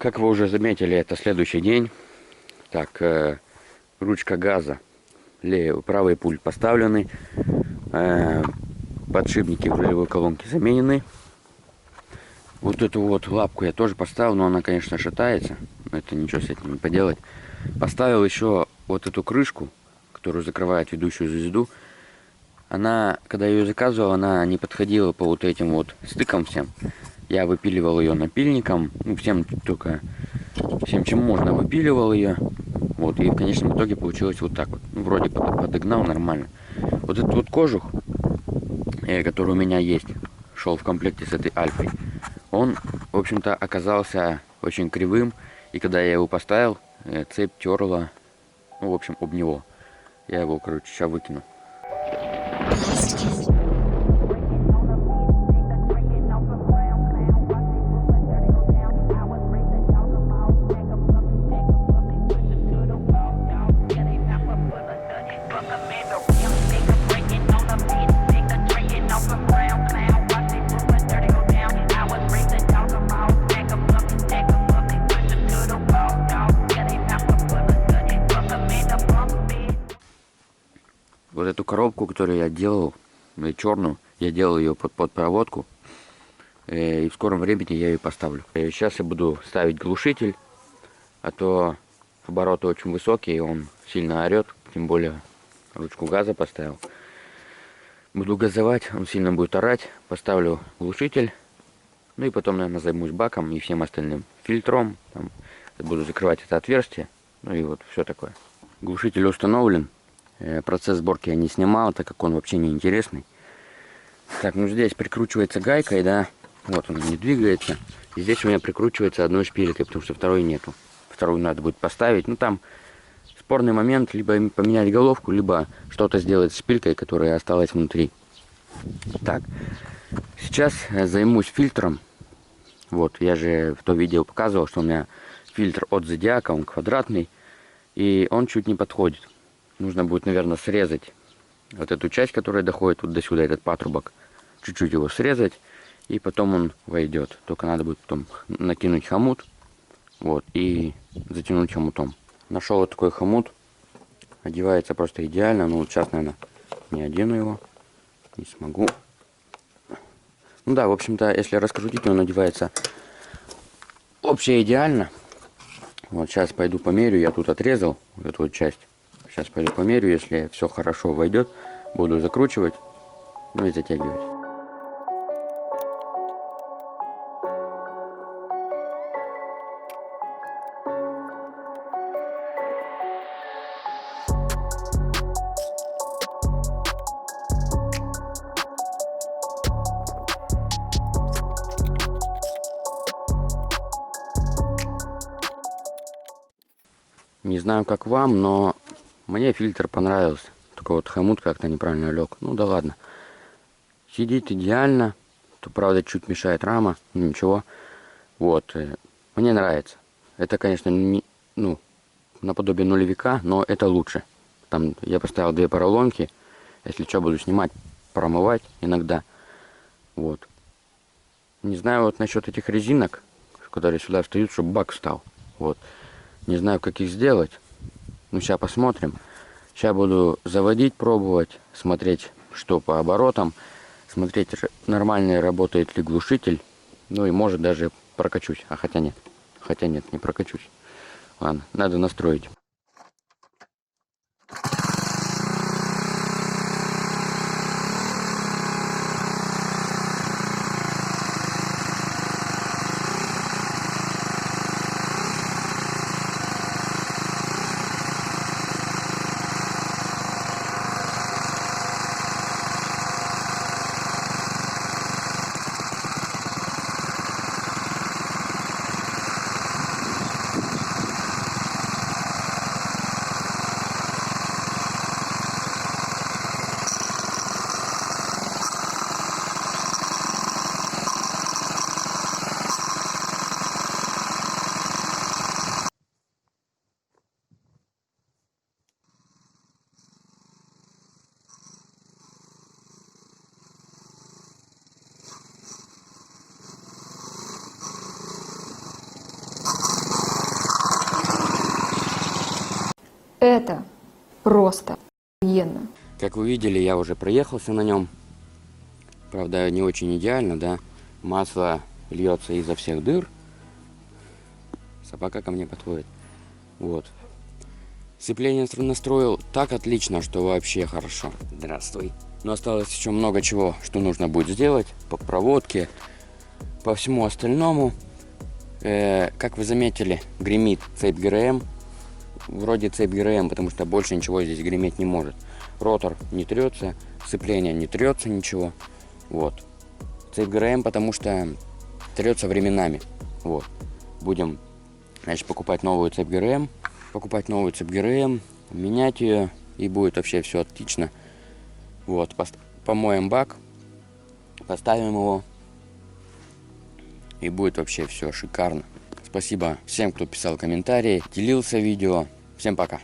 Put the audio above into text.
Как вы уже заметили, это следующий день. Так, ручка газа, правый пульт поставлены, подшипники в рулевой колонке заменены. Вот эту вот лапку я тоже поставил, но она, конечно, шатается. Но это ничего с этим не поделать. Поставил еще вот эту крышку, которую закрывает ведущую звезду. Она, когда я ее заказывал, она не подходила по вот этим вот стыкам всем. Я выпиливал ее напильником, ну, всем чем можно, выпиливал ее. Вот, и в конечном итоге получилось вот так вот. Ну, вроде подогнал нормально. Вот этот вот кожух, который у меня есть, шел в комплекте с этой Альфой, он, в общем-то, оказался очень кривым. И когда я его поставил, цепь терла, ну, в общем, об него. Я его, короче, сейчас выкину. Вот эту коробку, которую я делал, черную, я делал ее под проводку. И в скором времени я ее поставлю. Сейчас я буду ставить глушитель, а то обороты очень высокие, и он сильно орет. Тем более ручку газа поставил. Буду газовать, он сильно будет орать. Поставлю глушитель. Ну и потом, наверное, займусь баком и всем остальным. Фильтром. Там, буду закрывать это отверстие. Ну и вот все такое. Глушитель установлен. Процесс сборки я не снимал, так как он вообще не интересный. Так, ну здесь прикручивается гайкой, да. Вот он не двигается. И здесь у меня прикручивается одной шпилькой, потому что второй нету. Вторую надо будет поставить. Ну там спорный момент, либо поменять головку, либо что-то сделать с шпилькой, которая осталась внутри. Так, сейчас займусь фильтром. Вот, я же в то видео показывал, что у меня фильтр от Зодиака, он квадратный. И он чуть не подходит. Нужно будет, наверное, срезать вот эту часть, которая доходит вот до сюда, этот патрубок. Чуть-чуть его срезать, и потом он войдет. Только надо будет потом накинуть хомут, вот, и затянуть хомутом. Нашел вот такой хомут. Одевается просто идеально. Ну, вот сейчас, наверное, не одену его. Не смогу. Ну да, в общем-то, если раскрутить, он одевается вообще идеально. Вот сейчас пойду померю. Я тут отрезал вот эту вот часть. Сейчас пойду померю, если все хорошо войдет, буду закручивать, ну и затягивать. Не знаю, как вам, но мне фильтр понравился. Только вот хомут как-то неправильно лег. Ну да ладно. Сидит идеально. То, правда, чуть мешает рама. Ну, ничего. Вот. Мне нравится. Это, конечно, не, ну, наподобие нулевика, но это лучше. Там я поставил 2 поролонки. Если что, буду снимать, промывать иногда. Вот. Не знаю вот насчет этих резинок, которые сюда встают, чтобы бак встал. Вот. Не знаю, как их сделать. Ну, сейчас посмотрим. Сейчас буду заводить, пробовать, смотреть, что по оборотам, смотреть, нормально работает ли глушитель. Ну и может даже прокачусь. А хотя нет. Хотя нет, не прокачусь. Ладно, надо настроить. Это просто охуенно. Как вы видели, я уже проехался на нем. Правда, не очень идеально, да. Масло льется изо всех дыр. Собака ко мне подходит. Вот. Сцепление настроил так отлично, что вообще хорошо. Здравствуй. Но осталось еще много чего, что нужно будет сделать. По проводке, по всему остальному. Как вы заметили, гремит цепь ГРМ. Вроде цепь ГРМ, потому что больше ничего здесь греметь не может. Ротор не трется, сцепление не трется ничего. Вот. Цепь ГРМ, потому что трется временами. Вот. Будем, значит, покупать новую цепь ГРМ. Менять ее, и будет вообще все отлично. Вот. Помоем бак, поставим его, и будет вообще все шикарно. Спасибо всем, кто писал комментарии, делился видео. Всем пока.